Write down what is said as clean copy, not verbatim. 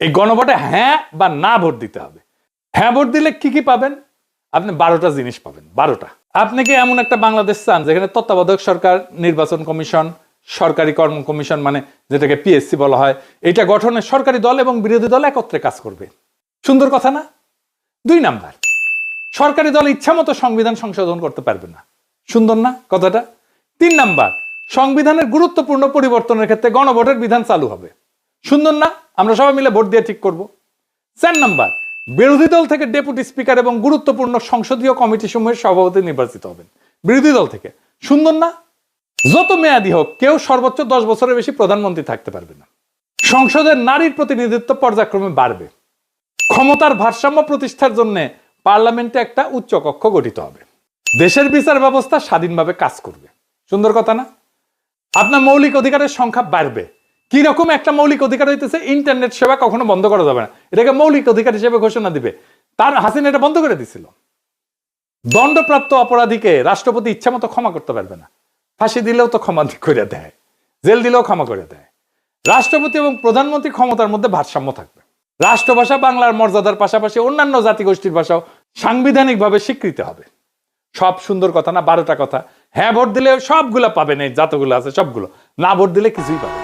এই গণভোটে হ্যাঁ বা না ভোট দিতে হবে। হ্যাঁ ভোট দিলে কি কি পাবেন? আপনি 12টা জিনিস পাবেন। 12টা। আপনি কি এমন একটা বাংলাদেশ চান যেখানে তত্ত্বাবধায়ক সরকার, নির্বাচন কমিশন, সরকারি কর্ম কমিশন মানে যেটাকে পিএসসি বলা হয়, এটা গঠনে সরকারি দল এবং বিরোধী দল একত্রে কাজ করবে? সুন্দর কথা না? 2 নাম্বার, সরকারি দল ইচ্ছামতো সংবিধান সংশোধন করতে পারবে না। সুন্দর না কথাটা? 3 নাম্বার, সংবিধানের গুরুত্বপূর্ণ পরিবর্তনের ক্ষেত্রে গণভোটের বিধান চালু হবে। সুন্দর না? আমরা সবাই মিলে ভোট দিয়ে ঠিক করব। 4 নাম্বার, বিরোধী দল থেকে ডেপুটি স্পিকার এবং গুরুত্বপূর্ণ সংসদীয় কমিটি সমূহের সভাপতি নির্বাচিত হবেন বিরোধী দল থেকে। সুন্দর না? যত মেয়াদী হোক কেউ সর্বোচ্চ 10 বছরের বেশি প্রধানমন্ত্রী থাকতে পারবে না। সংসদের নারীর প্রতিনিধিত্ব পর্যায়ক্রমে বাড়বে। ক্ষমতার ভারসাম্য প্রতিষ্ঠার জন্য পার্লামেন্টে একটা উচ্চ কক্ষ গঠিত হবে। দেশের বিচার ব্যবস্থা স্বাধীনভাবে কাজ করবে। সুন্দর কথা না? আপনার মৌলিক অধিকারের সংখ্যা বাড়বে। কি রকম একটা মৌলিক অধিকার হইতেছে, ইন্টারনেট সেবা কখনো বন্ধ করা যাবে না, এটাকে মৌলিক অধিকার হিসেবে ঘোষণা দিবে। তার হাসিনা এটা বন্ধ করে দিছিল। দণ্ডপ্রাপ্ত অপরাধীকে রাষ্ট্রপতি ইচ্ছা মতো ক্ষমা করতে পারবে না। ফাঁসি দিলেও তো ক্ষমা করে দেয়, জেল দিলেও ক্ষমা করে দেয়। রাষ্ট্রপতি এবং প্রধানমন্ত্রী ক্ষমতার মধ্যে ভারসাম্য থাকবে। রাষ্ট্রভাষা বাংলার মর্যাদার পাশাপাশি অন্যান্য জাতিগোষ্ঠীর ভাষাও সাংবিধানিকভাবে স্বীকৃত হবে। সব সুন্দর কথা না? 12টা কথা। হ্যাঁ ভোট দিলে সবগুলা পাবেন, এই যতগুলো আছে সবগুলো। না ভোট দিলে কিছুই পাবেন।